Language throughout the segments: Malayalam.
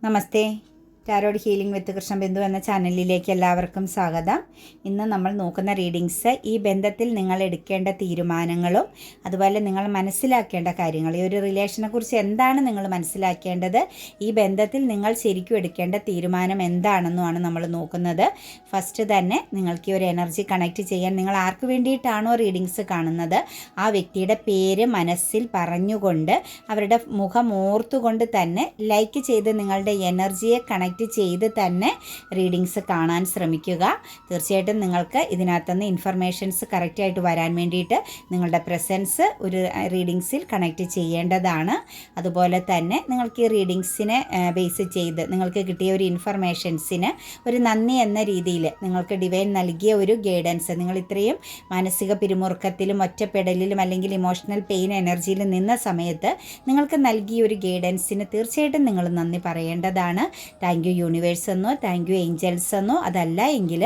നമസ്തേ. ടാരോഡ് ഹീലിംഗ് വിത്ത് കൃഷ്ണബിന്ദു എന്ന ചാനലിലേക്ക് എല്ലാവർക്കും സ്വാഗതം. ഇന്ന് നമ്മൾ നോക്കുന്ന റീഡിങ്സ് ഈ ബന്ധത്തിൽ നിങ്ങൾ എടുക്കേണ്ട തീരുമാനങ്ങളും അതുപോലെ നിങ്ങൾ മനസ്സിലാക്കേണ്ട കാര്യങ്ങൾ, ഈ ഒരു റിലേഷനെ കുറിച്ച് എന്താണ് നിങ്ങൾ മനസ്സിലാക്കേണ്ടത്, ഈ ബന്ധത്തിൽ നിങ്ങൾ ശരിക്കും എടുക്കേണ്ട തീരുമാനം എന്താണെന്നുമാണ് നമ്മൾ നോക്കുന്നത്. ഫസ്റ്റ് തന്നെ നിങ്ങൾക്ക് ഈ ഒരു എനർജി കണക്ട് ചെയ്യാൻ നിങ്ങൾ ആർക്ക് വേണ്ടിയിട്ടാണോ റീഡിങ്സ് കാണുന്നത് ആ വ്യക്തിയുടെ പേര് മനസ്സിൽ പറഞ്ഞുകൊണ്ട് അവരുടെ മുഖം ഓർത്തുകൊണ്ട് തന്നെ ലൈക്ക് ചെയ്ത് നിങ്ങളുടെ എനർജിയെ കണക്ട് ചെയ്ത് തന്നെ റീഡിങ്സ് കാണാൻ ശ്രമിക്കുക. തീർച്ചയായിട്ടും നിങ്ങൾക്ക് ഇതിനകത്തുനിന്ന് ഇൻഫർമേഷൻസ് കറക്റ്റായിട്ട് വരാൻ വേണ്ടിയിട്ട് നിങ്ങളുടെ പ്രസൻസ് ഒരു റീഡിങ്സിൽ കണക്ട് ചെയ്യേണ്ടതാണ്. അതുപോലെ തന്നെ നിങ്ങൾക്ക് ഈ റീഡിങ്സിനെ ബേസ് ചെയ്ത് നിങ്ങൾക്ക് കിട്ടിയ ഒരു ഇൻഫർമേഷൻസിന് ഒരു നന്ദി എന്ന രീതിയിൽ നിങ്ങൾക്ക് ഡിവൈൻ നൽകിയ ഒരു ഗൈഡൻസ്, നിങ്ങൾ ഇത്രയും മാനസിക പിരിമുറുക്കത്തിലും ഒറ്റപ്പെടലിലും അല്ലെങ്കിൽ ഇമോഷണൽ പെയിൻ എനർജിയിൽ നിന്ന സമയത്ത് നിങ്ങൾക്ക് നൽകിയ ഒരു ഗൈഡൻസിന് തീർച്ചയായിട്ടും നിങ്ങൾ നന്ദി പറയേണ്ടതാണ്. താങ്ക് യു യൂണിവേഴ്സ് എന്നോ താങ്ക് യു ഏഞ്ചൽസ് എന്നോ, അതല്ല എങ്കിൽ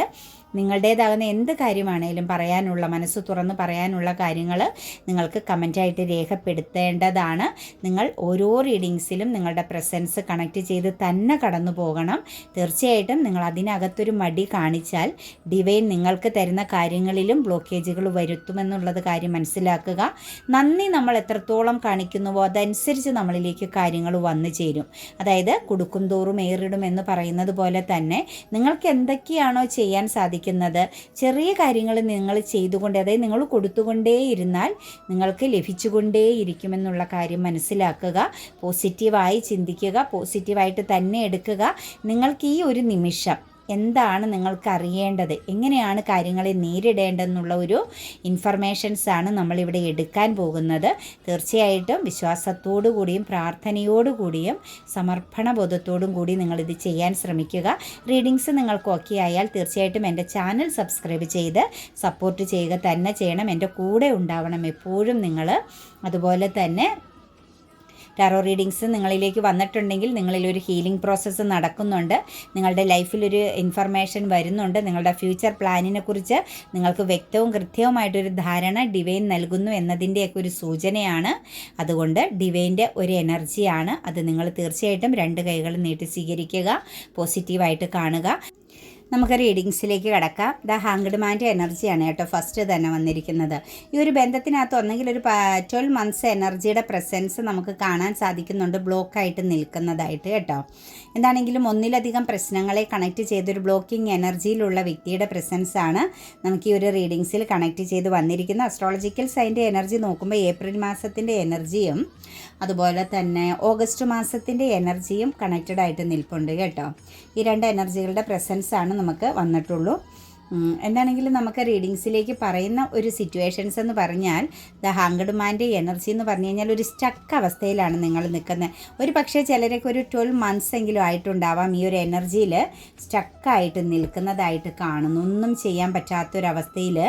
നിങ്ങളുടേതാകുന്ന എന്ത് കാര്യമാണേലും പറയാനുള്ള, മനസ്സ് തുറന്ന് പറയാനുള്ള കാര്യങ്ങൾ നിങ്ങൾക്ക് കമൻറ്റായിട്ട് രേഖപ്പെടുത്തേണ്ടതാണ്. നിങ്ങൾ ഓരോ റീഡിങ്സിലും നിങ്ങളുടെ പ്രസൻസ് കണക്ട് ചെയ്ത് തന്നെ കടന്നു പോകണം. തീർച്ചയായിട്ടും നിങ്ങൾ അതിനകത്തൊരു മടി കാണിച്ചാൽ ഡിവൈൻ നിങ്ങൾക്ക് തരുന്ന കാര്യങ്ങളിലും ബ്ലോക്കേജുകൾ വരുത്തുമെന്നുള്ളത് കാര്യം മനസ്സിലാക്കുക. നന്ദി നമ്മൾ എത്രത്തോളം കാണിക്കുന്നുവോ അതനുസരിച്ച് നമ്മളിലേക്ക് കാര്യങ്ങൾ വന്നു ചേരും. അതായത് കൊടുക്കും തോറും ഏറിടും എന്ന് പറയുന്നത് പോലെ തന്നെ നിങ്ങൾക്ക് എന്തൊക്കെയാണോ ചെയ്യാൻ സാധിക്കുന്നത്, ചെറിയ കാര്യങ്ങൾ നിങ്ങൾ ചെയ്തുകൊണ്ട്, അതായത് നിങ്ങൾ കൊടുത്തുകൊണ്ടേയിരുന്നാൽ നിങ്ങൾക്ക് ലഭിച്ചുകൊണ്ടേയിരിക്കുമെന്നുള്ള കാര്യം മനസ്സിലാക്കുക. പോസിറ്റീവായി ചിന്തിക്കുക, പോസിറ്റീവായിട്ട് തന്നെ എടുക്കുക. നിങ്ങൾക്ക് ഈ ഒരു നിമിഷം എന്താണ് നിങ്ങൾക്ക് അറിയേണ്ടത്, എങ്ങനെയാണ് കാര്യങ്ങളെ നേരിടേണ്ടതെന്നുള്ള ഒരു ഇൻഫർമേഷൻസാണ് നമ്മളിവിടെ എടുക്കാൻ പോകുന്നത്. തീർച്ചയായിട്ടും വിശ്വാസത്തോടു കൂടിയും പ്രാർത്ഥനയോടു കൂടിയും സമർപ്പണ ബോധത്തോടും കൂടി നിങ്ങളിത് ചെയ്യാൻ ശ്രമിക്കുക. റീഡിങ്സ് നിങ്ങൾക്ക് ഓക്കെ ആയാൽ തീർച്ചയായിട്ടും എൻ്റെ ചാനൽ സബ്സ്ക്രൈബ് ചെയ്ത് സപ്പോർട്ട് ചെയ്യുക തന്നെ ചെയ്യണം. എൻ്റെ കൂടെ ഉണ്ടാവണം എപ്പോഴും നിങ്ങൾ. അതുപോലെ തന്നെ ടാറോ റീഡിങ്സ് നിങ്ങളിലേക്ക് വന്നിട്ടുണ്ടെങ്കിൽ നിങ്ങളിലൊരു ഹീലിംഗ് പ്രോസസ്സ് നടക്കുന്നുണ്ട്, നിങ്ങളുടെ ലൈഫിലൊരു ഇൻഫർമേഷൻ വരുന്നുണ്ട്, നിങ്ങളുടെ ഫ്യൂച്ചർ പ്ലാനിനെ കുറിച്ച് നിങ്ങൾക്ക് വ്യക്തവും കൃത്യവുമായിട്ടൊരു ധാരണ ഡിവൈൻ നൽകുന്നു എന്നതിൻ്റെയൊക്കെ ഒരു സൂചനയാണ്. അതുകൊണ്ട് ഡിവൈൻ്റെ ഒരു എനർജിയാണ് അത്. നിങ്ങൾ തീർച്ചയായിട്ടും രണ്ട് കൈകൾ നീട്ടി സ്വീകരിക്കുക, പോസിറ്റീവായിട്ട് കാണുക. നമുക്ക് റീഡിങ്സിലേക്ക് കിടക്കാം. ദ ഹാങ്ഡ് മാൻ്റെ എനർജിയാണ് കേട്ടോ ഫസ്റ്റ് തന്നെ വന്നിരിക്കുന്നത്. ഈ ഒരു ബന്ധത്തിനകത്ത് ഒന്നെങ്കിൽ ഒരു 12 മന്ത്സ് എനർജിയുടെ പ്രസൻസ് നമുക്ക് കാണാൻ സാധിക്കുന്നുണ്ട്, ബ്ലോക്കായിട്ട് നിൽക്കുന്നതായിട്ട് കേട്ടോ. എന്താണെങ്കിലും ഒന്നിലധികം പ്രശ്നങ്ങളെ കണക്ട് ചെയ്തൊരു ബ്ലോക്കിംഗ് എനർജിയിലുള്ള വ്യക്തിയുടെ പ്രസൻസാണ് നമുക്ക് ഈ ഒരു റീഡിങ്സിൽ കണക്ട് ചെയ്ത് വന്നിരിക്കുന്നത്. അസ്ട്രോളജിക്കൽ സൈൻ്റെ എനർജി നോക്കുമ്പോൾ ഏപ്രിൽ മാസത്തിൻ്റെ എനർജിയും അതുപോലെ തന്നെ ഓഗസ്റ്റ് മാസത്തിൻ്റെ എനർജിയും കണക്റ്റഡ് ആയിട്ട് നിൽപ്പുണ്ട് കേട്ടോ. ഈ രണ്ട് എനർജികളുടെ പ്രസൻസാണ് നമുക്ക് വന്നിട്ടുള്ളൂ. എന്താണെങ്കിലും നമുക്ക് റീഡിങ്സിലേക്ക് പറയുന്ന ഒരു സിറ്റുവേഷൻസ് എന്ന് പറഞ്ഞാൽ ദ ഹാങ്ഡ് മാൻ്റെ എനർജി എന്ന് പറഞ്ഞു കഴിഞ്ഞാൽ ഒരു സ്റ്റക്ക് അവസ്ഥയിലാണ് നിങ്ങൾ നിൽക്കുന്നത്. ഒരു പക്ഷേ ചിലരൊക്കെ ഒരു 12 മന്ത്സ് എങ്കിലും ആയിട്ടുണ്ടാവാം ഈ ഒരു എനർജിയിൽ സ്റ്റക്കായിട്ട് നിൽക്കുന്നതായിട്ട് കാണുന്നു. ഒന്നും ചെയ്യാൻ പറ്റാത്തൊരവസ്ഥയിൽ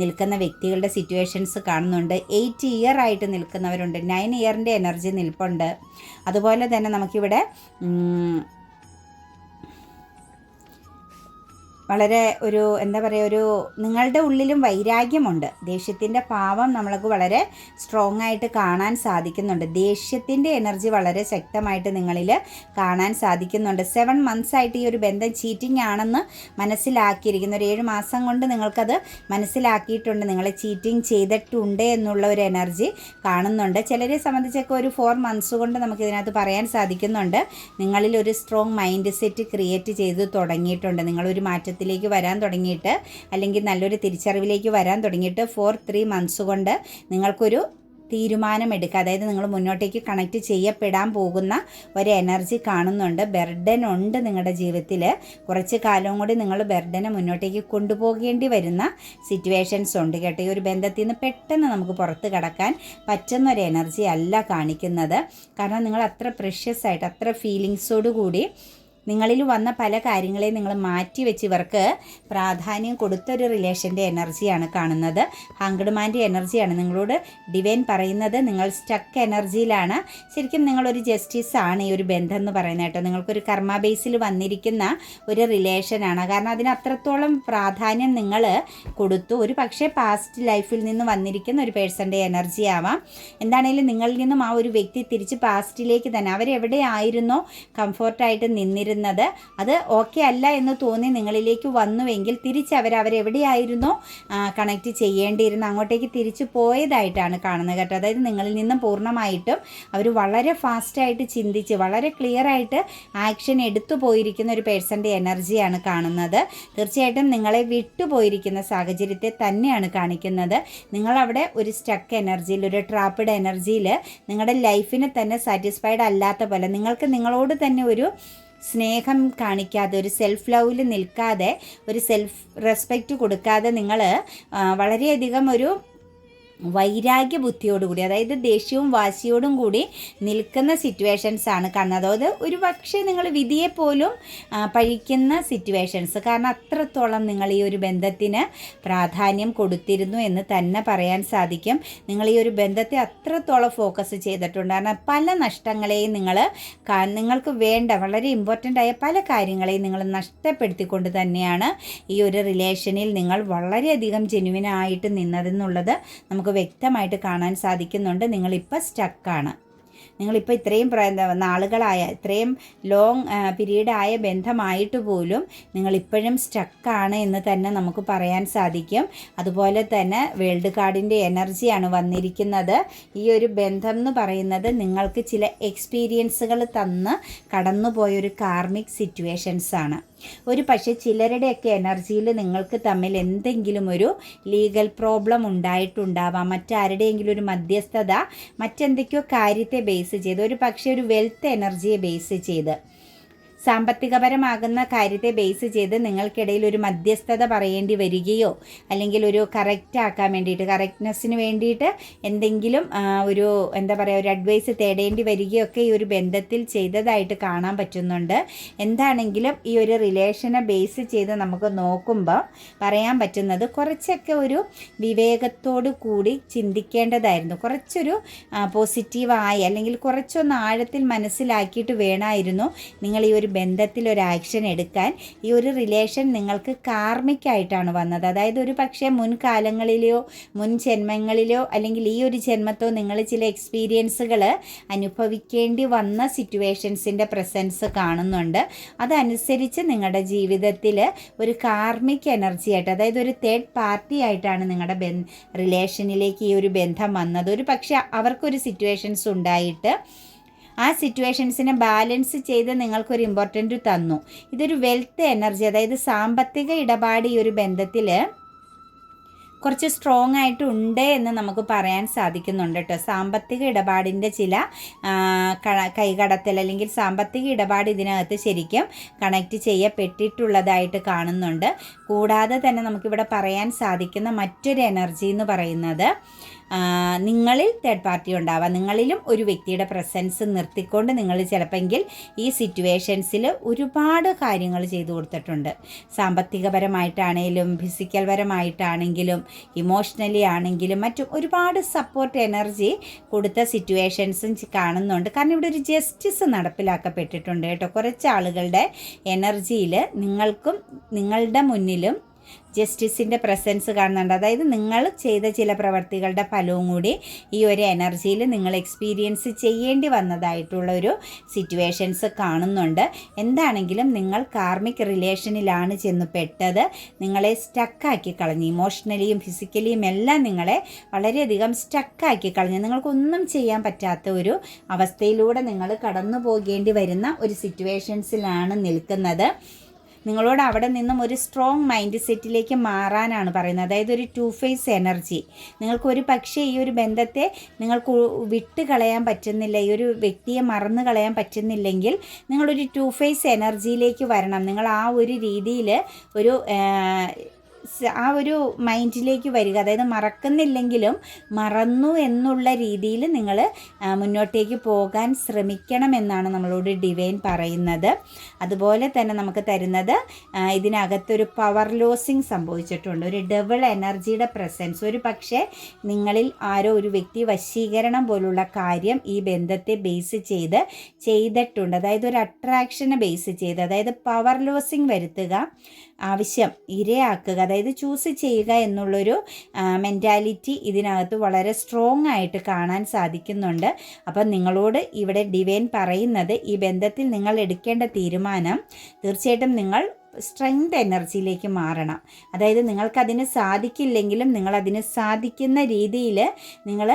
നിൽക്കുന്ന വ്യക്തികളുടെ സിറ്റുവേഷൻസ് കാണുന്നുണ്ട്. 8 ഇയർ ആയിട്ട് നിൽക്കുന്നവരുണ്ട്, 9 ഇയറിൻ്റെ എനർജി നിൽപ്പുണ്ട്. അതുപോലെ തന്നെ നമുക്കിവിടെ വളരെ ഒരു എന്താ പറയുക, ഒരു നിങ്ങളുടെ ഉള്ളിലും വൈരാഗ്യമുണ്ട്. ദേഷ്യത്തിൻ്റെ ഭാവം നമ്മൾക്ക് വളരെ സ്ട്രോങ് ആയിട്ട് കാണാൻ സാധിക്കുന്നുണ്ട്. ദേഷ്യത്തിൻ്റെ എനർജി വളരെ ശക്തമായിട്ട് നിങ്ങളിൽ കാണാൻ സാധിക്കുന്നുണ്ട്. 7 മന്ത്സ് ആയിട്ട് ഈ ഒരു ബന്ധം ചീറ്റിംഗ് ആണെന്ന് മനസ്സിലാക്കിയിരിക്കുന്ന ഒരു 7 മാസം കൊണ്ട് നിങ്ങൾക്കത് മനസ്സിലാക്കിയിട്ടുണ്ട്, നിങ്ങളെ ചീറ്റിംഗ് ചെയ്തിട്ടുണ്ട് എന്നുള്ള ഒരു എനർജി കാണുന്നുണ്ട്. ചിലരെ സംബന്ധിച്ചൊക്കെ ഒരു 4 മന്ത്സ് കൊണ്ട് നമുക്കിതിനകത്ത് പറയാൻ സാധിക്കുന്നുണ്ട് നിങ്ങളിൽ ഒരു സ്ട്രോങ് മൈൻഡ് സെറ്റ് ക്രിയേറ്റ് ചെയ്ത് തുടങ്ങിയിട്ടുണ്ട്. നിങ്ങളൊരു മാറ്റത്തിൽ വരാൻ തുടങ്ങിയിട്ട് അല്ലെങ്കിൽ നല്ലൊരു തിരിച്ചറിവിലേക്ക് വരാൻ തുടങ്ങിയിട്ട് 3 മന്ത്സ് കൊണ്ട് നിങ്ങൾക്കൊരു തീരുമാനമെടുക്കുക. അതായത് നിങ്ങൾ മുന്നോട്ടേക്ക് കണക്ട് ചെയ്യപ്പെടാൻ പോകുന്ന ഒരു എനർജി കാണുന്നുണ്ട്. ബർഡൻ ഉണ്ട് നിങ്ങളുടെ ജീവിതത്തിൽ. കുറച്ച് കാലവും കൂടി നിങ്ങൾ ബർഡനെ മുന്നോട്ടേക്ക് കൊണ്ടുപോകേണ്ടി വരുന്ന സിറ്റുവേഷൻസ് ഉണ്ട് കേട്ടോ. ഈ ഒരു ബന്ധത്തിൽ നിന്ന് പെട്ടെന്ന് നമുക്ക് പുറത്ത് കടക്കാൻ പറ്റുന്ന ഒരു എനർജി അല്ല കാണിക്കുന്നത്. കാരണം നിങ്ങൾ അത്ര പ്രഷ്യസ് ആയിട്ട് അത്ര ഫീലിങ്സോടു കൂടി നിങ്ങളിൽ വന്ന പല കാര്യങ്ങളെയും നിങ്ങൾ മാറ്റി വെച്ച് ഇവർക്ക് പ്രാധാന്യം കൊടുത്തൊരു റിലേഷൻ്റെ എനർജിയാണ് കാണുന്നത്. ഹാങ്ക്ഡ് എനർജിയാണ് നിങ്ങളോട് ഡിവൈൻ പറയുന്നത്. നിങ്ങൾ സ്റ്റക്ക് എനർജിയിലാണ്. ശരിക്കും നിങ്ങളൊരു ജസ്റ്റിസ് ആണ് ഈ ഒരു ബന്ധം എന്ന് പറയുന്നത് കേട്ടോ. നിങ്ങൾക്കൊരു കർമ്മ ബേസിൽ വന്നിരിക്കുന്ന ഒരു റിലേഷനാണ്. കാരണം അതിന് അത്രത്തോളം പ്രാധാന്യം നിങ്ങൾ കൊടുത്തു. ഒരു പക്ഷേ പാസ്റ്റ് ലൈഫിൽ നിന്ന് വന്നിരിക്കുന്ന ഒരു പേഴ്സൻ്റെ എനർജി ആവാം. എന്താണെങ്കിലും നിങ്ങളിൽ നിന്നും ആ ഒരു വ്യക്തി തിരിച്ച് പാസ്റ്റിലേക്ക് തന്നെ അവരെവിടെയായിരുന്നോ കംഫോർട്ടായിട്ട് നിന്നിരുന്നത് അത് ഓക്കെ അല്ല എന്ന് തോന്നി നിങ്ങളിലേക്ക് വന്നുവെങ്കിൽ തിരിച്ച് അവരെവിടെയായിരുന്നോ കണക്റ്റ് ചെയ്യേണ്ടിയിരുന്ന അങ്ങോട്ടേക്ക് തിരിച്ചു പോയതായിട്ടാണ് കാണുന്നത് കേട്ടോ. അതായത് നിങ്ങളിൽ നിന്നും പൂർണ്ണമായിട്ടും അവർ വളരെ ഫാസ്റ്റായിട്ട് ചിന്തിച്ച് വളരെ ക്ലിയർ ആയിട്ട് ആക്ഷൻ എടുത്തു പോയിരിക്കുന്ന ഒരു പേഴ്സൻ്റെ എനർജിയാണ് കാണുന്നത്. തീർച്ചയായിട്ടും നിങ്ങളെ വിട്ടുപോയിരിക്കുന്ന സാഹചര്യത്തെ തന്നെയാണ് കാണിക്കുന്നത്. നിങ്ങളവിടെ ഒരു സ്റ്റക്ക് എനർജിയിൽ, ഒരു ട്രാപ്പിഡ് എനർജിയിൽ നിങ്ങളുടെ ലൈഫിന് തന്നെ സാറ്റിസ്ഫൈഡ് അല്ലാത്ത പോലെ, നിങ്ങൾക്ക് നിങ്ങളോട് തന്നെ ഒരു സ്നേഹം കാണിക്കാതെ, ഒരു സെൽഫ് ലവിൽ നിൽക്കാതെ, ഒരു സെൽഫ് റെസ്പെക്റ്റ് കൊടുക്കാതെ നിങ്ങൾ വളരെയധികം ഒരു വൈരാഗ്യ ബുദ്ധിയോടുകൂടി, അതായത് ദേഷ്യവും വാശിയോടും കൂടി നിൽക്കുന്ന സിറ്റുവേഷൻസാണ് കാണുന്നത്. അതായത് ഒരു പക്ഷേ നിങ്ങൾ വിധിയെപ്പോലും പഴിക്കുന്ന സിറ്റുവേഷൻസ്. കാരണം അത്രത്തോളം നിങ്ങൾ ഈ ഒരു ബന്ധത്തിന് പ്രാധാന്യം കൊടുത്തിരുന്നു എന്ന് തന്നെ പറയാൻ സാധിക്കും. നിങ്ങൾ ഈ ഒരു ബന്ധത്തെ അത്രത്തോളം ഫോക്കസ് ചെയ്തിട്ടുണ്ട്. കാരണം പല നഷ്ടങ്ങളെയും നിങ്ങൾക്ക് വേണ്ട വളരെ ഇമ്പോർട്ടൻ്റ് ആയ പല കാര്യങ്ങളെയും നിങ്ങൾ നഷ്ടപ്പെടുത്തിക്കൊണ്ട് തന്നെയാണ് ഈ ഒരു റിലേഷനിൽ നിങ്ങൾ വളരെയധികം ജെന്യുവിനായിട്ട് നിന്നതെന്നുള്ളത് നമുക്ക് വ്യക്തമായിട്ട് കാണാൻ സാധിക്കുന്നുണ്ട്. നിങ്ങളിപ്പോൾ സ്റ്റക്കാണ്. നിങ്ങളിപ്പോൾ ഇത്രയും നാളുകളായ, ഇത്രയും ലോങ് പീരീഡായ ബന്ധമായിട്ട് പോലും നിങ്ങളിപ്പോഴും സ്റ്റക്കാണ് എന്ന് തന്നെ നമുക്ക് പറയാൻ സാധിക്കും. അതുപോലെ തന്നെ വേൾഡ് കാർഡിൻ്റെ എനർജിയാണ് വന്നിരിക്കുന്നത്. ഈ ഒരു ബന്ധം എന്ന് പറയുന്നത് നിങ്ങൾക്ക് ചില എക്സ്പീരിയൻസുകൾ തന്ന് കടന്നുപോയൊരു കാർമിക് സിറ്റുവേഷൻസാണ്. ഒരു പക്ഷേ ചിലരുടെയൊക്കെ എനർജിയിൽ നിങ്ങൾക്ക് തമ്മിൽ എന്തെങ്കിലും ഒരു ലീഗൽ പ്രോബ്ലം ഉണ്ടായിട്ടുണ്ടാവാം. മറ്റാരുടെയെങ്കിലും ഒരു മധ്യസ്ഥത, മറ്റെന്തൊക്കെയോ കാര്യത്തെ ബേസ് ചെയ്ത്, ഒരു പക്ഷേ ഒരു വെൽത്ത് എനർജിയെ ബേസ് ചെയ്ത്, സാമ്പത്തികപരമാകുന്ന കാര്യത്തെ ബേസ് ചെയ്ത് നിങ്ങൾക്കിടയിൽ ഒരു മധ്യസ്ഥത പറയേണ്ടി വരികയോ, അല്ലെങ്കിൽ ഒരു കറക്റ്റാക്കാൻ വേണ്ടിയിട്ട്, കറക്റ്റ്നെസ്സിന് വേണ്ടിയിട്ട് എന്തെങ്കിലും ഒരു ഒരു അഡ്വൈസ് തേടേണ്ടി വരികയൊക്കെ ഈ ഒരു ബന്ധത്തിൽ ചെയ്തതായിട്ട് കാണാൻ പറ്റുന്നുണ്ട്. എന്താണെങ്കിലും ഈ ഒരു റിലേഷനെ ബേസ് ചെയ്ത് നമുക്ക് നോക്കുമ്പോൾ പറയാൻ പറ്റുന്നത് കുറച്ചൊക്കെ ഒരു വിവേകത്തോടു കൂടി ചിന്തിക്കേണ്ടതായിരുന്നു. കുറച്ചൊരു പോസിറ്റീവായി, അല്ലെങ്കിൽ കുറച്ചൊന്ന് ആഴത്തിൽ മനസ്സിലാക്കിയിട്ട് വേണമായിരുന്നു നിങ്ങൾ ഈ ഒരു ബന്ധത്തിൽ ഒരു ആക്ഷൻ എടുക്കാൻ. ഈ ഒരു റിലേഷൻ നിങ്ങൾക്ക് കാർമിക്കായിട്ടാണ് വന്നത്. അതായത് ഒരു പക്ഷേ മുൻകാലങ്ങളിലെയോ മുൻ ജന്മങ്ങളിലോ അല്ലെങ്കിൽ ഈ ഒരു ജന്മത്തോ നിങ്ങൾ ചില എക്സ്പീരിയൻസുകൾ അനുഭവിക്കേണ്ടി വന്ന സിറ്റുവേഷൻസിൻ്റെ പ്രസൻസ് കാണുന്നുണ്ട്. അതനുസരിച്ച് നിങ്ങളുടെ ജീവിതത്തിൽ ഒരു കാർമിക് എനർജി ആയിട്ട്, അതായത് ഒരു തേർഡ് പാർട്ടി ആയിട്ടാണ് നിങ്ങളുടെ റിലേഷനിലേക്ക് ഈ ഒരു ബന്ധം വന്നത്. ഒരു പക്ഷേ അവർക്കൊരു സിറ്റുവേഷൻസ് ഉണ്ടായിട്ട് ആ സിറ്റുവേഷൻസിനെ ബാലൻസ് ചെയ്ത് നിങ്ങൾക്കൊരു ഇമ്പോർട്ടൻ്റ് തന്നു. ഇതൊരു വെൽത്ത് എനർജി, അതായത് സാമ്പത്തിക ഇടപാട് ഈ ഒരു ബന്ധത്തിൽ കുറച്ച് സ്ട്രോങ് ആയിട്ടുണ്ട് എന്ന് നമുക്ക് പറയാൻ സാധിക്കുന്നുണ്ട് കേട്ടോ. സാമ്പത്തിക ഇടപാടിൻ്റെ ചില കൈകടത്തൽ, അല്ലെങ്കിൽ സാമ്പത്തിക ഇടപാട് ഇതിനകത്ത് ശരിക്കും കണക്റ്റ് ചെയ്യപ്പെട്ടിട്ടുള്ളതായിട്ട് കാണുന്നുണ്ട്. കൂടാതെ തന്നെ നമുക്കിവിടെ പറയാൻ സാധിക്കുന്ന മറ്റൊരു എനർജി എന്ന് പറയുന്നത് നിങ്ങളിൽ തേർഡ് പാർട്ടി ഉണ്ടാവാം. നിങ്ങളിലും ഒരു വ്യക്തിയുടെ പ്രസൻസ് നിർത്തിക്കൊണ്ട് നിങ്ങൾ ചിലപ്പോൾ ഈ സിറ്റുവേഷൻസിൽ ഒരുപാട് കാര്യങ്ങൾ ചെയ്തു കൊടുത്തിട്ടുണ്ട്. സാമ്പത്തികപരമായിട്ടാണെങ്കിലും ഫിസിക്കൽ പരമായിട്ടാണെങ്കിലും ഇമോഷണലി ആണെങ്കിലും മറ്റും ഒരുപാട് സപ്പോർട്ട് എനർജി കൊടുത്ത സിറ്റുവേഷൻസും കാണുന്നുണ്ട്. കാരണം ഇവിടെ ഒരു ജസ്റ്റിസ് നടപ്പിലാക്കപ്പെട്ടിട്ടുണ്ട് കേട്ടോ. കുറച്ച് ആളുകളുടെ എനർജിയിൽ നിങ്ങൾക്കും നിങ്ങളുടെ മുന്നിലും ജസ്റ്റിസിൻ്റെ പ്രസൻസ് കാണുന്നുണ്ട്. അതായത് നിങ്ങൾ ചെയ്ത ചില പ്രവർത്തികളുടെ ഫലവും കൂടി ഈ ഒരു എനർജിയിൽ നിങ്ങൾ എക്സ്പീരിയൻസ് ചെയ്യേണ്ടി വന്നതായിട്ടുള്ള ഒരു സിറ്റുവേഷൻസ് കാണുന്നുണ്ട്. എന്താണെങ്കിലും നിങ്ങൾ കാർമിക് റിലേഷനിലാണ് ചെന്ന് പെട്ടത്. നിങ്ങളെ സ്റ്റക്കാക്കി കളഞ്ഞു. ഇമോഷണലിയും ഫിസിക്കലിയും എല്ലാം നിങ്ങളെ വളരെയധികം സ്റ്റക്കാക്കി കളഞ്ഞു. നിങ്ങൾക്കൊന്നും ചെയ്യാൻ പറ്റാത്ത ഒരു അവസ്ഥയിലൂടെ നിങ്ങൾ കടന്നു പോകേണ്ടി വരുന്ന ഒരു സിറ്റുവേഷൻസിലാണ് നിൽക്കുന്നത്. നിങ്ങളോട് അവിടെ നിന്നും ഒരു സ്ട്രോങ് മൈൻഡ് സെറ്റിലേക്ക് മാറാനാണ് പറയുന്നത്. അതായത് ഒരു 2 ഫേസ് എനർജി. നിങ്ങൾക്കൊരു പക്ഷേ ഈ ഒരു ബന്ധത്തെ നിങ്ങൾക്ക് വിട്ട് കളയാൻ പറ്റുന്നില്ല, ഈ ഒരു വ്യക്തിയെ മറന്നു കളയാൻ പറ്റുന്നില്ലെങ്കിൽ നിങ്ങളൊരു 2 ഫേസ് എനർജിയിലേക്ക് വരണം. നിങ്ങൾ ആ ഒരു രീതിയിൽ ഒരു ആ ഒരു മൈൻഡിലേക്ക് വരിക. അതായത് മറക്കുന്നില്ലെങ്കിലും മറന്നു എന്നുള്ള രീതിയിൽ നിങ്ങൾ മുന്നോട്ടേക്ക് പോകാൻ ശ്രമിക്കണമെന്നാണ് നമ്മളോട് ഡിവൈൻ പറയുന്നത്. അതുപോലെ തന്നെ നമുക്ക് തരുന്നത് ഇതിനകത്തൊരു പവർ ലോസിങ് സംഭവിച്ചിട്ടുണ്ട്, ഒരു ഡബിൾ എനർജിയുടെ പ്രസൻസ്. ഒരു പക്ഷേ നിങ്ങളിൽ ആരോ ഒരു വ്യക്തി വശീകരണം പോലുള്ള കാര്യം ഈ ബന്ധത്തെ ബേസ് ചെയ്തിട്ടുണ്ട്. അതായത് ഒരു അട്രാക്ഷനെ ബേസ് ചെയ്ത്, അതായത് പവർ ലോസിങ് വരുത്തുക, ആവശ്യം ഇരയാക്കുക, അതായത് ചൂസ് ചെയ്യുക എന്നുള്ളൊരു മെൻറ്റാലിറ്റി ഇതിനകത്ത് വളരെ സ്ട്രോങ് ആയിട്ട് കാണാൻ സാധിക്കുന്നുണ്ട്. അപ്പം നിങ്ങളോട് ഇവിടെ ഡിവൈൻ പറയുന്നത് ഈ ബന്ധത്തിൽ നിങ്ങൾ എടുക്കേണ്ട തീരുമാനം തീർച്ചയായിട്ടും നിങ്ങൾ സ്ട്രെങ്ത് എനർജിയിലേക്ക് മാറണം. അതായത് നിങ്ങൾക്കതിന് സാധിക്കില്ലെങ്കിലും നിങ്ങളതിന് സാധിക്കുന്ന രീതിയിൽ നിങ്ങൾ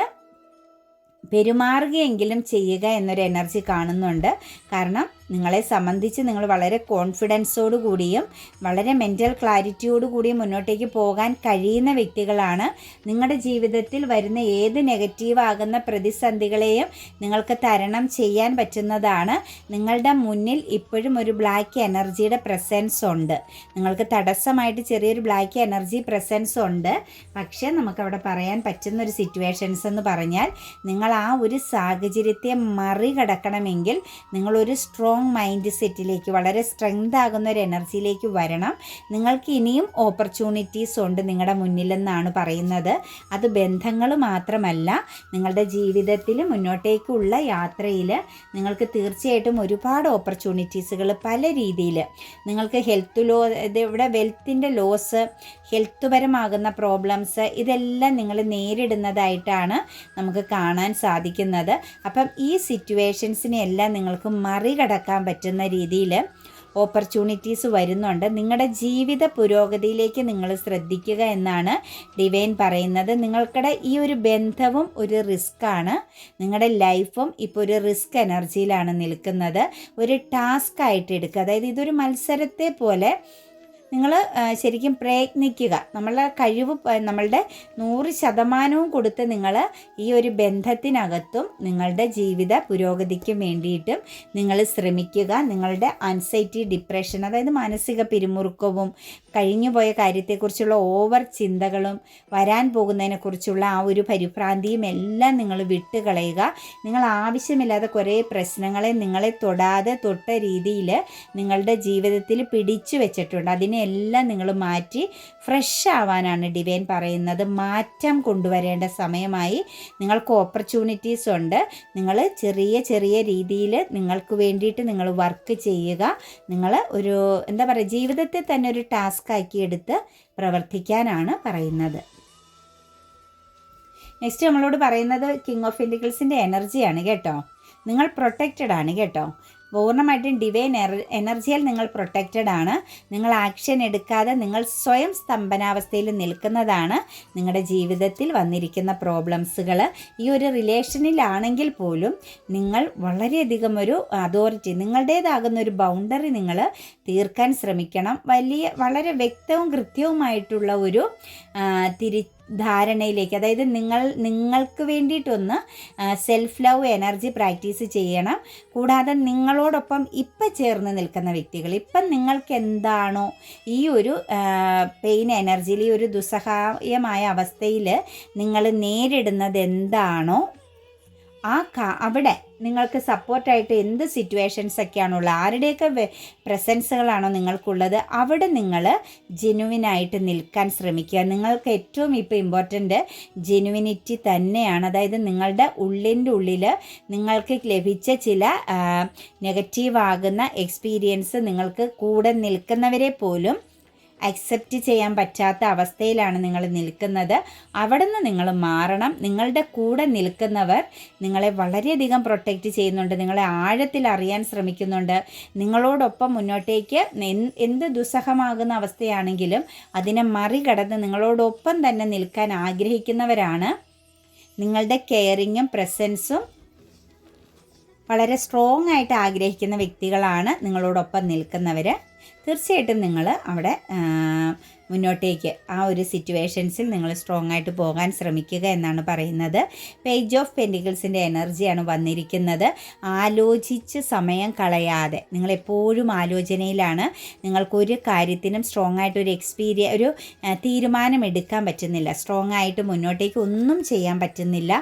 പെരുമാറുകയെങ്കിലും ചെയ്യുക എന്നൊരു എനർജി കാണുന്നുണ്ട്. കാരണം നിങ്ങളെ സംബന്ധിച്ച് നിങ്ങൾ വളരെ കോൺഫിഡൻസോടു കൂടിയും വളരെ മെൻ്റൽ ക്ലാരിറ്റിയോടു കൂടിയും മുന്നോട്ടേക്ക് പോകാൻ കഴിയുന്ന വ്യക്തികളാണ്. നിങ്ങളുടെ ജീവിതത്തിൽ വരുന്ന ഏത് നെഗറ്റീവാകുന്ന പ്രതിസന്ധികളെയും നിങ്ങൾക്ക് തരണം ചെയ്യാൻ പറ്റുന്നതാണ്. നിങ്ങളുടെ മുന്നിൽ ഇപ്പോഴും ഒരു ബ്ലാക്ക് എനർജിയുടെ പ്രസൻസ് ഉണ്ട്. നിങ്ങൾക്ക് തടസ്സമായിട്ട് ചെറിയൊരു ബ്ലാക്ക് എനർജി പ്രസൻസ് ഉണ്ട്. പക്ഷേ നമുക്കവിടെ പറയാൻ പറ്റുന്ന ഒരു സിറ്റുവേഷൻസ് എന്ന് പറഞ്ഞാൽ, നിങ്ങൾ ആ ഒരു സാഹചര്യത്തെ മറികടക്കണമെങ്കിൽ നിങ്ങളൊരു സ്ട്രോങ് മൈൻഡ് സെറ്റിലേക്ക്, വളരെ സ്ട്രെങ്ത് ആകുന്ന ഒരു എനർജിയിലേക്ക് വരണം. നിങ്ങൾക്ക് ഇനിയും ഓപ്പർച്യൂണിറ്റീസ് ഉണ്ട് നിങ്ങളുടെ മുന്നിലെന്നാണ് പറയുന്നത്. അത് ബന്ധങ്ങൾ മാത്രമല്ല, നിങ്ങളുടെ ജീവിതത്തിൽ മുന്നോട്ടേക്കുള്ള യാത്രയിൽ നിങ്ങൾക്ക് തീർച്ചയായിട്ടും ഒരുപാട് ഓപ്പർച്യൂണിറ്റീസുകൾ പല രീതിയിൽ, നിങ്ങൾക്ക് ഇവിടെ വെൽത്തിൻ്റെ ലോസ്, ഹെൽത്ത് പരമാകുന്ന പ്രോബ്ലംസ്, ഇതെല്ലാം നിങ്ങൾ നേരിടുന്നതായിട്ടാണ് നമുക്ക് കാണാൻ സാധിക്കുന്നത്. അപ്പം ഈ സിറ്റുവേഷൻസിനെ എല്ലാം നിങ്ങൾക്ക് മറികടക്കാൻ പറ്റുന്ന രീതിയിൽ ഓപ്പർച്യൂണിറ്റീസ് വരുന്നുണ്ട്. നിങ്ങളുടെ ജീവിത പുരോഗതിയിലേക്ക് നിങ്ങൾ ശ്രദ്ധിക്കുക എന്നാണ് ഡിവൈൻ പറയുന്നത്. നിങ്ങൾക്കിടെ ഈ ഒരു ബന്ധവും ഒരു റിസ്ക്കാണ്. നിങ്ങളുടെ ലൈഫും ഇപ്പോൾ ഒരു റിസ്ക് എനർജിയിലാണ് നിൽക്കുന്നത്. ഒരു ടാസ്ക് ആയിട്ട് എടുക്കുക. അതായത് ഇതൊരു മത്സരത്തെ പോലെ നിങ്ങൾ ശരിക്കും പ്രയത്നിക്കുക. നമ്മളുടെ കഴിവ്, നമ്മളുടെ 100% കൊടുത്ത് നിങ്ങൾ ഈ ഒരു ബന്ധത്തിനകത്തും നിങ്ങളുടെ ജീവിത പുരോഗതിക്കും വേണ്ടിയിട്ടും നിങ്ങൾ ശ്രമിക്കുക. നിങ്ങളുടെ ആൻസൈറ്റി, ഡിപ്രഷൻ, അതായത് മാനസിക പിരിമുറുക്കവും കഴിഞ്ഞുപോയ കാര്യത്തെക്കുറിച്ചുള്ള ഓവർ ചിന്തകളും വരാൻ പോകുന്നതിനെക്കുറിച്ചുള്ള ആ ഒരു പരിഭ്രാന്തിയും എല്ലാം നിങ്ങൾ വിട്ടുകളയുക. നിങ്ങൾ ആവശ്യമില്ലാതെ കുറേ പ്രശ്നങ്ങളെ നിങ്ങളെ തൊട്ട രീതിയിൽ നിങ്ങളുടെ ജീവിതത്തിൽ പിടിച്ചു വെച്ചിട്ടുണ്ട്. അതിനെല്ലാം നിങ്ങൾ മാറ്റി ഫ്രഷ് ആവാനാണ് ഡിവൈൻ പറയുന്നത്. മാറ്റം കൊണ്ടുവരേണ്ട സമയമായി. നിങ്ങൾക്ക് ഓപ്പർച്യൂണിറ്റീസ് ഉണ്ട്. നിങ്ങൾ ചെറിയ ചെറിയ രീതിയിൽ നിങ്ങൾക്ക് വേണ്ടിയിട്ട് നിങ്ങൾ വർക്ക് ചെയ്യുക. നിങ്ങൾ ഒരു ജീവിതത്തെ തന്നെ ഒരു ടാസ്ക് ആക്കി എടുത്ത് പ്രവർത്തിക്കാനാണ് പറയുന്നത്. നെക്സ്റ്റ് നമ്മളോട് പറയുന്നത് കിങ് ഓഫ് പെന്റിക്കിൾസിൻ്റെ എനർജിയാണ് കേട്ടോ. നിങ്ങൾ പ്രൊട്ടക്റ്റഡ് ആണ് കേട്ടോ. പൂർണ്ണമായിട്ടും ഡിവൈൻ എനർജിയാൽ നിങ്ങൾ പ്രൊട്ടക്റ്റഡ് ആണ്. നിങ്ങൾ ആക്ഷൻ എടുക്കാതെ നിങ്ങൾ സ്വയം സ്തംഭനാവസ്ഥയിൽ നിൽക്കുന്നതാണ് നിങ്ങളുടെ ജീവിതത്തിൽ വന്നിരിക്കുന്ന പ്രോബ്ലംസുകൾ. ഈ ഒരു റിലേഷനിലാണെങ്കിൽ പോലും നിങ്ങൾ വളരെയധികം ഒരു അതോറിറ്റി, നിങ്ങളുടേതാകുന്ന ഒരു ബൗണ്ടറി നിങ്ങൾ തീർക്കാൻ ശ്രമിക്കണം. വളരെ വ്യക്തവും കൃത്യവുമായിട്ടുള്ള ഒരു ധാരണയിലേക്ക്, അതായത് നിങ്ങൾക്ക് വേണ്ടിയിട്ടൊന്ന് സെൽഫ് ലവ് എനർജി പ്രാക്ടീസ് ചെയ്യണം. കൂടാതെ നിങ്ങളോടൊപ്പം ഇപ്പം ചേർന്ന് നിൽക്കുന്ന വ്യക്തികൾ, ഇപ്പം നിങ്ങൾക്ക് എന്താണോ ഈ ഒരു പെയിൻ എനർജിയിൽ, ഈ ഒരു ദുസ്സഹായമായ അവസ്ഥയിൽ നിങ്ങൾ നേരിടുന്നത് എന്താണോ അവിടെ നിങ്ങൾക്ക് സപ്പോർട്ടായിട്ട് എന്ത് സിറ്റുവേഷൻസൊക്കെയാണുള്ളത്, ആരുടെയൊക്കെ പ്രസൻസുകളാണോ നിങ്ങൾക്കുള്ളത്, അവിടെ നിങ്ങൾ ജെനുവിനായിട്ട് നിൽക്കാൻ ശ്രമിക്കുക. നിങ്ങൾക്ക് ഏറ്റവും ഇപ്പോൾ ഇമ്പോർട്ടൻ്റ് ജെനുവിനിറ്റി തന്നെയാണ്. അതായത് നിങ്ങളുടെ ഉള്ളിൻ്റെ ഉള്ളിൽ നിങ്ങൾക്ക് ലഭിച്ച ചില നെഗറ്റീവാകുന്ന എക്സ്പീരിയൻസ് നിങ്ങൾക്ക് കൂടെ നിൽക്കുന്നവരെ പോലും അക്സെപ്റ്റ് ചെയ്യാൻ പറ്റാത്ത അവസ്ഥയിലാണ് നിങ്ങൾ നിൽക്കുന്നത്. അവിടെ നിന്ന് നിങ്ങൾ മാറണം. നിങ്ങളുടെ കൂടെ നിൽക്കുന്നവർ നിങ്ങളെ വളരെയധികം പ്രൊട്ടക്റ്റ് ചെയ്യുന്നുണ്ട്, നിങ്ങളെ ആഴത്തിൽ അറിയാൻ ശ്രമിക്കുന്നുണ്ട്. നിങ്ങളോടൊപ്പം മുന്നോട്ടേക്ക് എന്ത് ദുസ്സഹമാകുന്ന അവസ്ഥയാണെങ്കിലും അതിനെ മറികടന്ന് നിങ്ങളോടൊപ്പം തന്നെ നിൽക്കാൻ ആഗ്രഹിക്കുന്നവരാണ്. നിങ്ങളുടെ കെയറിങ്ങും പ്രസൻസും വളരെ സ്ട്രോങ് ആയിട്ട് ആഗ്രഹിക്കുന്ന വ്യക്തികളാണ് നിങ്ങളോടൊപ്പം നിൽക്കുന്നവർ. തീർച്ചയായിട്ടും നിങ്ങൾ അവിടെ മുന്നോട്ടേക്ക് ആ ഒരു സിറ്റുവേഷൻസിൽ നിങ്ങൾ സ്ട്രോങ് ആയിട്ട് പോകാൻ ശ്രമിക്കുക എന്നാണ് പറയുന്നത്. പേജ് ഓഫ് പെൻറ്റിക്കിൾസിൻ്റെ എനർജിയാണ് വന്നിരിക്കുന്നത്. ആലോചിച്ച് സമയം കളയാതെ, നിങ്ങളെപ്പോഴും ആലോചനയിലാണ്. നിങ്ങൾക്കൊരു കാര്യത്തിനും സ്ട്രോങ് ആയിട്ട് ഒരു തീരുമാനം എടുക്കാൻ പറ്റുന്നില്ല. സ്ട്രോങ് ആയിട്ട് മുന്നോട്ടേക്ക് ഒന്നും ചെയ്യാൻ പറ്റുന്നില്ല.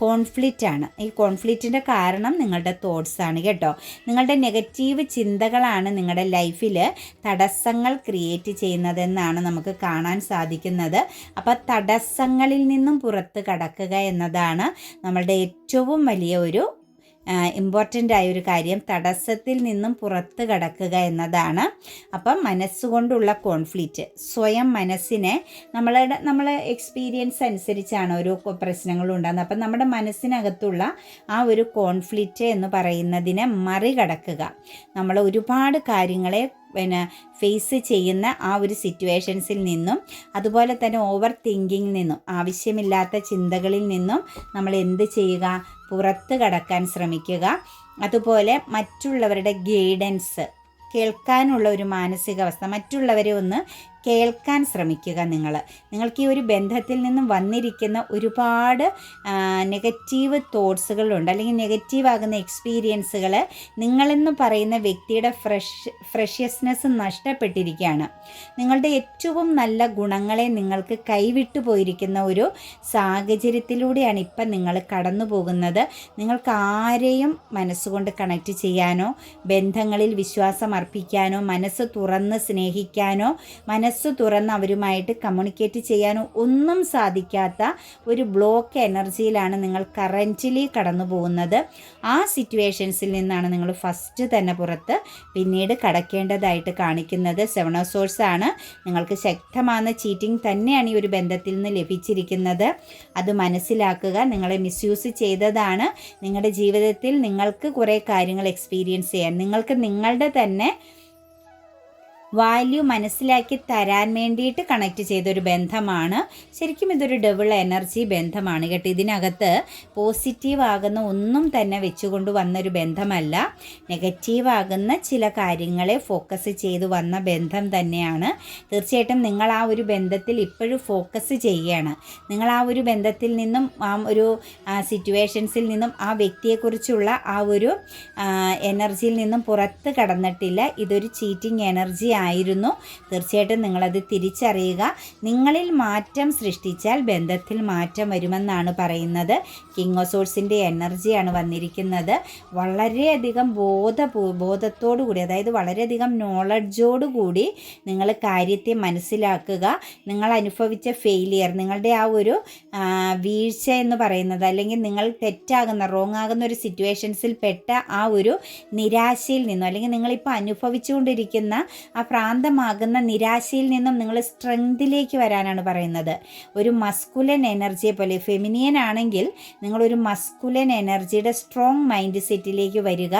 കോൺഫ്ലിക്റ്റാണ്. ഈ കോൺഫ്ലിക്റ്റിൻ്റെ കാരണം നിങ്ങളുടെ തോട്ട്സാണ് കേട്ടോ. നിങ്ങളുടെ നെഗറ്റീവ് ചിന്തകളാണ് നിങ്ങളുടെ ലൈഫിൽ തടസ്സങ്ങൾ ക്രിയേറ്റ് ചെയ്യുന്നതെന്നാണ് നമുക്ക് കാണാൻ സാധിക്കുന്നത്. അപ്പോൾ തടസ്സങ്ങളിൽ നിന്നും പുറത്ത് കടക്കുക എന്നതാണ് നമ്മളുടെ ഏറ്റവും വലിയ ഒരു ഇമ്പോർട്ടൻ്റ് ആയൊരു കാര്യം. തടസ്സത്തിൽ നിന്നും പുറത്ത് കടക്കുക എന്നതാണ്. അപ്പം മനസ്സുകൊണ്ടുള്ള കോൺഫ്ലിക്റ്റ്, സ്വയം മനസ്സിനെ നമ്മളെ എക്സ്പീരിയൻസ് അനുസരിച്ചാണ് ഓരോ പ്രശ്നങ്ങളും ഉണ്ടാകുന്നത്. അപ്പം നമ്മുടെ മനസ്സിനകത്തുള്ള ആ ഒരു കോൺഫ്ലിക്റ്റ് എന്ന് പറയുന്നതിനെ മറികടക്കുക. നമ്മൾ ഒരുപാട് കാര്യങ്ങളെ ഫേസ് ചെയ്യുന്ന ആ ഒരു സിറ്റുവേഷൻസിൽ നിന്നും, അതുപോലെ തന്നെ ഓവർ തിങ്കിങ്ങിൽ നിന്നും, ആവശ്യമില്ലാത്ത ചിന്തകളിൽ നിന്നും നമ്മൾ എന്ത് ചെയ്യുക, പുറത്ത് കടക്കാൻ ശ്രമിക്കുക. അതുപോലെ മറ്റുള്ളവരുടെ ഗൈഡൻസ് കേൾക്കാനുള്ള ഒരു മാനസികാവസ്ഥ, മറ്റുള്ളവരെ ഒന്ന് കേൾക്കാൻ ശ്രമിക്കുക. നിങ്ങൾക്ക് ഈ ഒരു ബന്ധത്തിൽ നിന്നും വന്നിരിക്കുന്ന ഒരുപാട് നെഗറ്റീവ് തോട്ട്സുകളുണ്ട്, അല്ലെങ്കിൽ നെഗറ്റീവ് ആകുന്ന എക്സ്പീരിയൻസുകൾ. നിങ്ങളെന്ന് പറയുന്ന വ്യക്തിയുടെ ഫ്രഷ്യസ്നെസ് നഷ്ടപ്പെട്ടിരിക്കുകയാണ്. നിങ്ങളുടെ ഏറ്റവും നല്ല ഗുണങ്ങളെ നിങ്ങൾക്ക് കൈവിട്ടു പോയിരിക്കുന്ന ഒരു സാഹചര്യത്തിലൂടെയാണ് ഇപ്പം നിങ്ങൾ കടന്നു പോകുന്നത്. നിങ്ങൾക്ക് ആരെയും മനസ്സുകൊണ്ട് കണക്റ്റ് ചെയ്യാനോ, ബന്ധങ്ങളിൽ വിശ്വാസം അർപ്പിക്കാനോ, മനസ്സ് തുറന്ന് സ്നേഹിക്കാനോ, മനസ്സ് തുറന്ന് അവരുമായിട്ട് കമ്മ്യൂണിക്കേറ്റ് ചെയ്യാനോ ഒന്നും സാധിക്കാത്ത ഒരു ബ്ലോക്ക് എനർജിയിലാണ് നിങ്ങൾ കറൻ്റ്ലി കടന്നു പോകുന്നത്. ആ സിറ്റുവേഷൻസിൽ നിന്നാണ് നിങ്ങൾ ഫസ്റ്റ് തന്നെ പുറത്ത് പിന്നീട് കടക്കേണ്ടതായിട്ട് കാണിക്കുന്നത്. 7 of Swords ആണ്. നിങ്ങൾക്ക് ശക്തമായ ചീറ്റിംഗ് തന്നെയാണ് ഈ ഒരു ബന്ധത്തിൽ നിന്ന് ലഭിച്ചിരിക്കുന്നത്. അത് മനസ്സിലാക്കുക. നിങ്ങളെ മിസ്യൂസ് ചെയ്തതാണ്. നിങ്ങളുടെ ജീവിതത്തിൽ നിങ്ങൾക്ക് കുറേ കാര്യങ്ങൾ എക്സ്പീരിയൻസ് ചെയ്യാൻ, നിങ്ങൾക്ക് നിങ്ങളുടെ തന്നെ വാല്യൂ മനസ്സിലാക്കി തരാൻ വേണ്ടിയിട്ട് കണക്റ്റ് ചെയ്തൊരു ബന്ധമാണ്. ശരിക്കും ഇതൊരു ഡബിൾ എനർജി ബന്ധമാണ് കേട്ടോ. ഇതിനകത്ത് പോസിറ്റീവ് ആകുന്ന ഒന്നും തന്നെ വെച്ചുകൊണ്ട് വന്നൊരു ബന്ധമല്ല. നെഗറ്റീവ് ആകുന്ന ചില കാര്യങ്ങളെ ഫോക്കസ് ചെയ്ത് വന്ന ബന്ധം തന്നെയാണ്. തീർച്ചയായിട്ടും നിങ്ങൾ ആ ഒരു ബന്ധത്തിൽ ഇപ്പോഴും ഫോക്കസ് ചെയ്യുകയാണ്. നിങ്ങൾ ആ ഒരു ബന്ധത്തിൽ നിന്നും, ആ ഒരു സിറ്റുവേഷൻസിൽ നിന്നും, ആ വ്യക്തിയെക്കുറിച്ചുള്ള ആ ഒരു എനർജിയിൽ നിന്നും പുറത്ത് കടന്നിട്ടില്ല. ഇതൊരു ചീറ്റിംഗ് എനർജി ആയിരുന്നു. തീർച്ചയായിട്ടും നിങ്ങളത് തിരിച്ചറിയുക. നിങ്ങളിൽ മാറ്റം സൃഷ്ടിച്ചാൽ ബന്ധത്തിൽ മാറ്റം വരുമെന്നാണ് പറയുന്നത്. കിങ് ഓഫ് സോഴ്സിൻ്റെ എനർജിയാണ് വന്നിരിക്കുന്നത്. വളരെയധികം ബോധത്തോടു കൂടി, അതായത് വളരെയധികം നോളജോടുകൂടി നിങ്ങൾ കാര്യത്തെ മനസ്സിലാക്കുക. നിങ്ങൾ അനുഭവിച്ച ഫെയിലിയർ, നിങ്ങളുടെ ആ ഒരു വീഴ്ച എന്ന് പറയുന്നത്, അല്ലെങ്കിൽ നിങ്ങൾ റോങ് ആകുന്ന ഒരു സിറ്റുവേഷൻസിൽ പെട്ട ആ ഒരു നിരാശയിൽ നിന്നും, അല്ലെങ്കിൽ നിങ്ങളിപ്പോൾ അനുഭവിച്ചുകൊണ്ടിരിക്കുന്ന ആ പ്രാന്തമാകുന്ന നിരാശയിൽ നിന്നും നിങ്ങൾ സ്ട്രെങ്തിലേക്ക് വരാനാണ് പറയുന്നത്. ഒരു മസ്കുലൻ എനർജിയെ പോലെ, ഫെമിനിയൻ ആണെങ്കിൽ നിങ്ങളൊരു മസ്കുലൻ എനർജിയുടെ സ്ട്രോങ് മൈൻഡ് സെറ്റിലേക്ക് വരിക.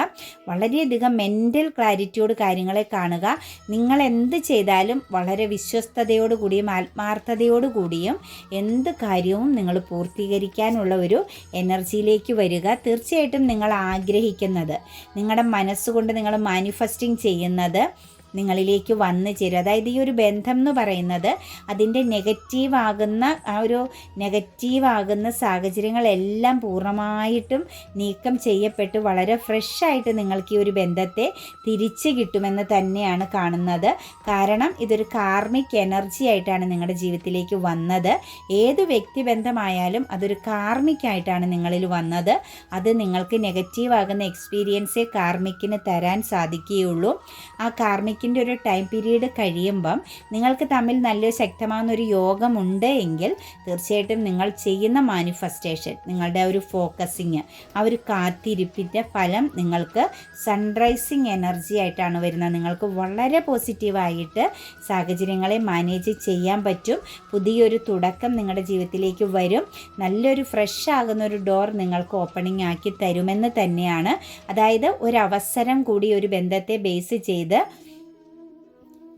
വളരെയധികം മെൻ്റൽ ക്ലാരിറ്റിയോട് കാര്യങ്ങളെ കാണുക. നിങ്ങൾ എന്ത് ചെയ്താലും വളരെ വിശ്വസ്തയോടുകൂടിയും ആത്മാർത്ഥതയോടുകൂടിയും എന്ത് കാര്യവും നിങ്ങൾ പൂർത്തീകരിക്കാനുള്ള ഒരു എനർജിയിലേക്ക് വരിക. തീർച്ചയായിട്ടും നിങ്ങൾ ആഗ്രഹിക്കുന്നത്, നിങ്ങളുടെ മനസ്സുകൊണ്ട് നിങ്ങൾ മാനിഫെസ്റ്റിംഗ് ചെയ്യുന്നത് നിങ്ങളിലേക്ക് വന്നു ചേരും. അതായത് ഈ ഒരു ബന്ധം എന്ന് പറയുന്നത് അതിൻ്റെ നെഗറ്റീവാകുന്ന സാഹചര്യങ്ങളെല്ലാം പൂർണ്ണമായിട്ടും നീക്കം ചെയ്യപ്പെട്ട് വളരെ ഫ്രഷായിട്ട് നിങ്ങൾക്ക് ഈ ഒരു ബന്ധത്തെ തിരിച്ചു കിട്ടുമെന്ന് തന്നെയാണ് കാണുന്നത്. കാരണം ഇതൊരു കാർമിക് എനർജി ആയിട്ടാണ് നിങ്ങളുടെ ജീവിതത്തിലേക്ക് വന്നത്. ഏത് വ്യക്തിബന്ധമായാലും അതൊരു കാർമിക് ആയിട്ടാണ് നിങ്ങളിൽ വന്നത്. അത് നിങ്ങൾക്ക് നെഗറ്റീവാകുന്ന എക്സ്പീരിയൻസേ കാർമിക്കിന് തരാൻ സാധിക്കുകയുള്ളൂ. ആ കാർമിക്കിൻ്റെ ഒരു ടൈം പീരീഡ് കഴിയുമ്പം നിങ്ങൾക്ക് തമ്മിൽ നല്ല ശക്തമാകുന്ന ഒരു യോഗമുണ്ട് എങ്കിൽ തീർച്ചയായിട്ടും നിങ്ങൾ ചെയ്യുന്ന മാനിഫെസ്റ്റേഷൻ, നിങ്ങളുടെ ഒരു ഫോക്കസിങ്, ആ ഒരു കാത്തിരിപ്പിൻ്റെ ഫലം നിങ്ങൾക്ക് സൺറൈസിങ് എനർജി ആയിട്ടാണ് വരുന്നത്. നിങ്ങൾക്ക് വളരെ പോസിറ്റീവായിട്ട് സാഹചര്യങ്ങളെ മാനേജ് ചെയ്യാൻ പറ്റും. പുതിയൊരു തുടക്കം നിങ്ങളുടെ ജീവിതത്തിലേക്ക് വരും. നല്ലൊരു ഫ്രഷ് ആകുന്ന ഒരു ഡോർ നിങ്ങൾക്ക് ഓപ്പണിംഗ് ആക്കി തരുമെന്ന് തന്നെയാണ്. അതായത് ഒരു അവസരം കൂടി ഒരു ബന്ധത്തെ ബേസ് ചെയ്ത്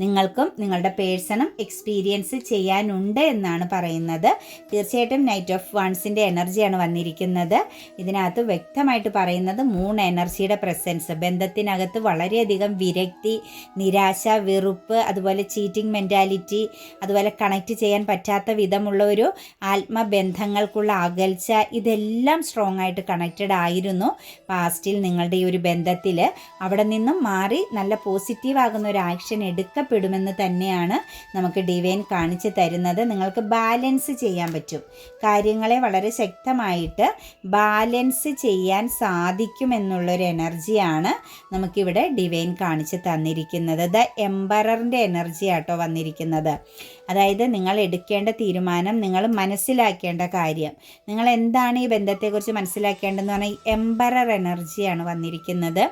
നിങ്ങൾക്കും നിങ്ങളുടെ പേഴ്സണും എക്സ്പീരിയൻസ് ചെയ്യാനുണ്ട് എന്നാണ് പറയുന്നത്. തീർച്ചയായിട്ടും നൈറ്റ് ഓഫ് വൺസിൻ്റെ എനർജിയാണ് വന്നിരിക്കുന്നത്. ഇതിനകത്ത് വ്യക്തമായിട്ട് പറയുന്നത് 3 എനർജിയുടെ പ്രസൻസ്. ബന്ധത്തിനകത്ത് വളരെയധികം വിരക്തി, നിരാശ, വെറുപ്പ്, അതുപോലെ ചീറ്റിംഗ് മെൻറ്റാലിറ്റി, അതുപോലെ കണക്റ്റ് ചെയ്യാൻ പറ്റാത്ത വിധമുള്ള ഒരു ആത്മബന്ധങ്ങൾക്കുള്ള അകൽച്ച, ഇതെല്ലാം സ്ട്രോങ് ആയിട്ട് കണക്റ്റഡ് ആയിരുന്നു പാസ്റ്റിൽ നിങ്ങളുടെ ഈ ഒരു ബന്ധത്തിൽ. അവിടെ നിന്നും മാറി നല്ല പോസിറ്റീവ് ആകുന്ന ഒരു ആക്ഷൻ എടുക്കപ്പെടുമെന്ന് തന്നെയാണ് നമുക്ക് ഡിവൈൻ കാണിച്ചു തരുന്നത്. നിങ്ങൾക്ക് ബാലൻസ് ചെയ്യാൻ പറ്റും, കാര്യങ്ങളെ വളരെ ശക്തമായിട്ട് ബാലൻസ് ചെയ്യാൻ സാധിക്കുമെന്നുള്ളൊരു എനർജിയാണ് നമുക്കിവിടെ ഡിവൈൻ കാണിച്ചു തന്നിരിക്കുന്നത്. ദ എംപററിൻ്റെ എനർജി ആട്ടോ വന്നിരിക്കുന്നത്. അതായത് നിങ്ങൾ എടുക്കേണ്ട തീരുമാനം, നിങ്ങൾ മനസ്സിലാക്കേണ്ട കാര്യം, നിങ്ങൾ എന്താണ് ഈ ബന്ധത്തെക്കുറിച്ച് മനസ്സിലാക്കേണ്ടതെന്ന് പറഞ്ഞാൽ എംപറർ എനർജിയാണ് വന്നിരിക്കുന്നത്.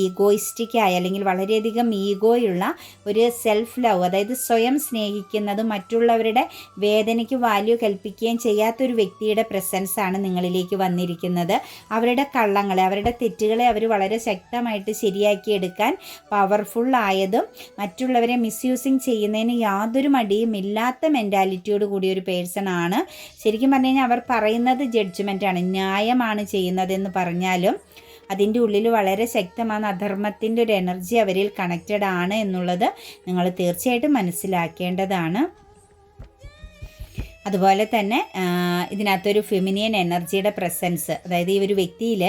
ഈഗോയിസ്റ്റിക്കായ അല്ലെങ്കിൽ വളരെയധികം ഈഗോയുള്ള ഒരു സെൽഫ് ലവ്, അതായത് സ്വയം സ്നേഹിക്കുന്നതും മറ്റുള്ളവരുടെ വേദനയ്ക്ക് വാല്യൂ കൽപ്പിക്കുകയും ചെയ്യാത്തൊരു വ്യക്തിയുടെ പ്രസൻസ് ആണ് നിങ്ങളിലേക്ക് വന്നിരിക്കുന്നത്. അവരുടെ കള്ളങ്ങളെ, അവരുടെ തെറ്റുകളെ അവർ വളരെ ശക്തമായിട്ട് ശരിയാക്കിയെടുക്കാൻ പവർഫുൾ ആയതും മറ്റുള്ളവരെ മിസ്യൂസിങ് ചെയ്യുന്നതിന് യാതൊരു മടിയും ഇല്ലാത്ത മെൻറ്റാലിറ്റിയോട് കൂടിയ ഒരു പേഴ്സൺ ആണ്. ശരിക്കും പറഞ്ഞു കഴിഞ്ഞാൽ അവർ പറയുന്നത് ജഡ്ജ്മെൻറ്റാണ്, ന്യായമാണ് ചെയ്യുന്നതെന്ന് പറഞ്ഞാലും അതിൻ്റെ ഉള്ളിൽ വളരെ ശക്തമാണ് അധർമ്മത്തിൻ്റെ ഒരു എനർജി അവരിൽ കണക്റ്റഡ് ആണ് എന്നുള്ളത് നിങ്ങൾ തീർച്ചയായിട്ടും മനസ്സിലാക്കേണ്ടതാണ്. അതുപോലെ തന്നെ ഇതിനകത്തൊരു ഫെമിനിയൻ എനർജിയുടെ പ്രസൻസ്, അതായത് ഈ ഒരു വ്യക്തിയിൽ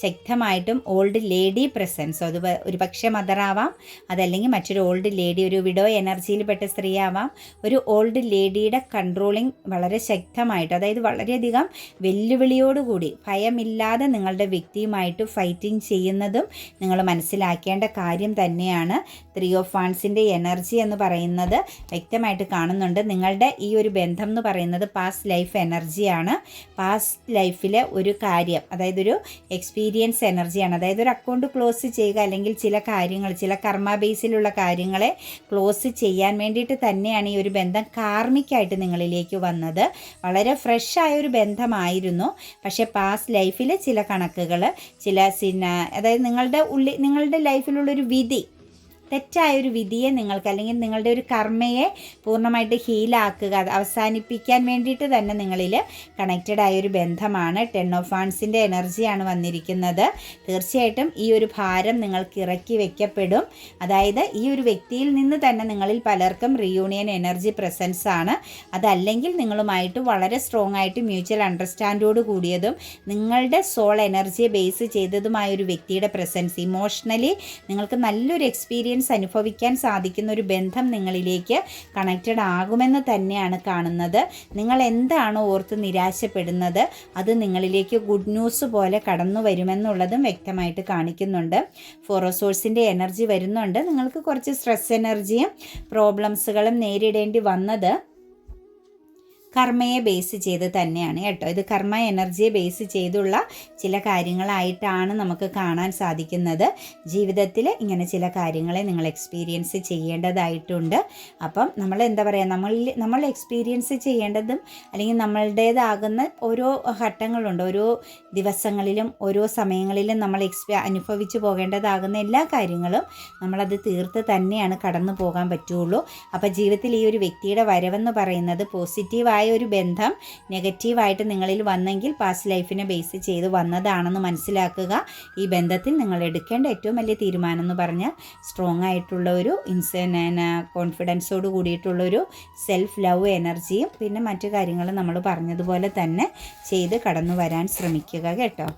ശക്തമായിട്ടും ഓൾഡ് ലേഡി പ്രസൻസ്, അത് ഒരു പക്ഷേ മദറാവാം, അതല്ലെങ്കിൽ മറ്റൊരു ഓൾഡ് ലേഡി, ഒരു വിഡോ എനർജിയിൽപ്പെട്ട സ്ത്രീ ആവാം. ഒരു ഓൾഡ് ലേഡിയുടെ കൺട്രോളിങ് വളരെ ശക്തമായിട്ട്, അതായത് വളരെയധികം വെല്ലുവിളിയോടുകൂടി ഭയമില്ലാതെ നിങ്ങളുടെ വ്യക്തിയുമായിട്ട് ഫൈറ്റിംഗ് ചെയ്യുന്നതും നിങ്ങൾ മനസ്സിലാക്കേണ്ട കാര്യം തന്നെയാണ്. 3 ഓഫ് വാൻസിൻ്റെ എനർജി എന്ന് പറയുന്നത് വ്യക്തമായിട്ട് കാണുന്നുണ്ട്. നിങ്ങളുടെ ഈ ഒരു ബന്ധം എന്ന് പറയുന്നത് പാസ്റ്റ് ലൈഫ് എനർജിയാണ്. പാസ്റ്റ് ലൈഫിലെ ഒരു കാര്യം, അതായത് ഒരു എക്സ്പീരിയൻസ് എനർജിയാണ്. അതായത് ഒരു അക്കൗണ്ട് ക്ലോസ് ചെയ്യുക, അല്ലെങ്കിൽ ചില കാര്യങ്ങൾ, ചില കർമ്മ ബേസിലുള്ള കാര്യങ്ങളെ ക്ലോസ് ചെയ്യാൻ വേണ്ടിയിട്ട് തന്നെയാണ് ഈ ഒരു ബന്ധം കാർമിക്കായിട്ട് നിങ്ങളിലേക്ക് വന്നത്. വളരെ ഫ്രഷ് ആയ ഒരു ബന്ധമായിരുന്നു. പക്ഷേ പാസ്റ്റ് ലൈഫിൽ ചില കണക്കുകൾ, അതായത് നിങ്ങളുടെ ലൈഫിലുള്ളൊരു വിധി, തെറ്റായൊരു വിധിയെ നിങ്ങൾക്ക്, അല്ലെങ്കിൽ നിങ്ങളുടെ ഒരു കർമ്മയെ പൂർണ്ണമായിട്ട് ഹീലാക്കുക, അവസാനിപ്പിക്കാൻ വേണ്ടിയിട്ട് തന്നെ നിങ്ങളിൽ കണക്റ്റഡ് ആയൊരു ബന്ധമാണ്. 10 ഓഫ് വാൻസിൻ്റെ എനർജിയാണ് വന്നിരിക്കുന്നത്. തീർച്ചയായിട്ടും ഈ ഒരു ഭാരം നിങ്ങൾക്ക് ഇറക്കി വയ്ക്കപ്പെടും. അതായത് ഈ ഒരു വ്യക്തിയിൽ നിന്ന് തന്നെ നിങ്ങളിൽ പലർക്കും റിയൂണിയൻ എനർജി പ്രസൻസ് ആണ്. അതല്ലെങ്കിൽ നിങ്ങളുമായിട്ട് വളരെ സ്ട്രോങ് ആയിട്ട് മ്യൂച്വൽ അണ്ടർസ്റ്റാൻഡോട് കൂടിയതും നിങ്ങളുടെ സോൾ എനർജിയെ ബേസ് ചെയ്തതുമായ ഒരു വ്യക്തിയുടെ പ്രസൻസ്, ഇമോഷണലി നിങ്ങൾക്ക് നല്ലൊരു എക്സ്പീരിയൻസ് അനുഭവിക്കാൻ സാധിക്കുന്ന ഒരു ബന്ധം നിങ്ങളിലേക്ക് കണക്റ്റഡ് ആകുമെന്ന് തന്നെയാണ് കാണുന്നത്. നിങ്ങൾ എന്താണോ ഓർത്ത് നിരാശപ്പെടുന്നത് അത് നിങ്ങളിലേക്ക് ഗുഡ് ന്യൂസ് പോലെ കടന്നു വരുമെന്നുള്ളതും വ്യക്തമായിട്ട് കാണിക്കുന്നുണ്ട്. 4 ഓഫ് സോഴ്സിൻ്റെ എനർജി വരുന്നുണ്ട്. നിങ്ങൾക്ക് കുറച്ച് സ്ട്രെസ് എനർജിയും പ്രോബ്ലംസുകളും നേരിടേണ്ടി വന്നത് കർമ്മയെ ബേസ് ചെയ്ത് തന്നെയാണ് കേട്ടോ. ഇത് കർമ്മ എനർജിയെ ബേസ് ചെയ്തുള്ള ചില കാര്യങ്ങളായിട്ടാണ് നമുക്ക് കാണാൻ സാധിക്കുന്നത്. ജീവിതത്തിൽ ഇങ്ങനെ ചില കാര്യങ്ങളെ നിങ്ങൾ എക്സ്പീരിയൻസ് ചെയ്യേണ്ടതായിട്ടുണ്ട്. അപ്പം നമ്മൾ എന്താ പറയുക, നമ്മൾ എക്സ്പീരിയൻസ് ചെയ്യേണ്ടതും അല്ലെങ്കിൽ നമ്മളുടേതാകുന്ന ഓരോ ഘട്ടങ്ങളുണ്ട്. ഓരോ ദിവസങ്ങളിലും ഓരോ സമയങ്ങളിലും നമ്മൾ അനുഭവിച്ചു പോകേണ്ടതാകുന്ന എല്ലാ കാര്യങ്ങളും നമ്മളത് തീർത്ത് തന്നെയാണ് കടന്നു പോകാൻ പറ്റുള്ളൂ. അപ്പോൾ ജീവിതത്തിൽ ഈ ഒരു വ്യക്തിയുടെ വരവെന്ന് പറയുന്നത് പോസിറ്റീവായ ഒരു ബന്ധം നെഗറ്റീവായിട്ട് നിങ്ങളിൽ വന്നെങ്കിൽ പാസ്റ്റ് ലൈഫിനെ ബേസ് ചെയ്ത് വന്നതാണെന്ന് മനസ്സിലാക്കുക. ഈ ബന്ധത്തിൽ നിങ്ങൾ എടുക്കേണ്ട ഏറ്റവും വലിയ തീരുമാനം എന്ന് പറഞ്ഞാൽ സ്ട്രോങ് ആയിട്ടുള്ള ഒരു കോൺഫിഡൻസോട് കൂടിയിട്ടുള്ളൊരു സെൽഫ് ലവ് എനർജിയും പിന്നെ മറ്റു കാര്യങ്ങളും നമ്മൾ പറഞ്ഞതുപോലെ തന്നെ ചെയ്ത് കടന്നു വരാൻ ശ്രമിക്കുക കേട്ടോ.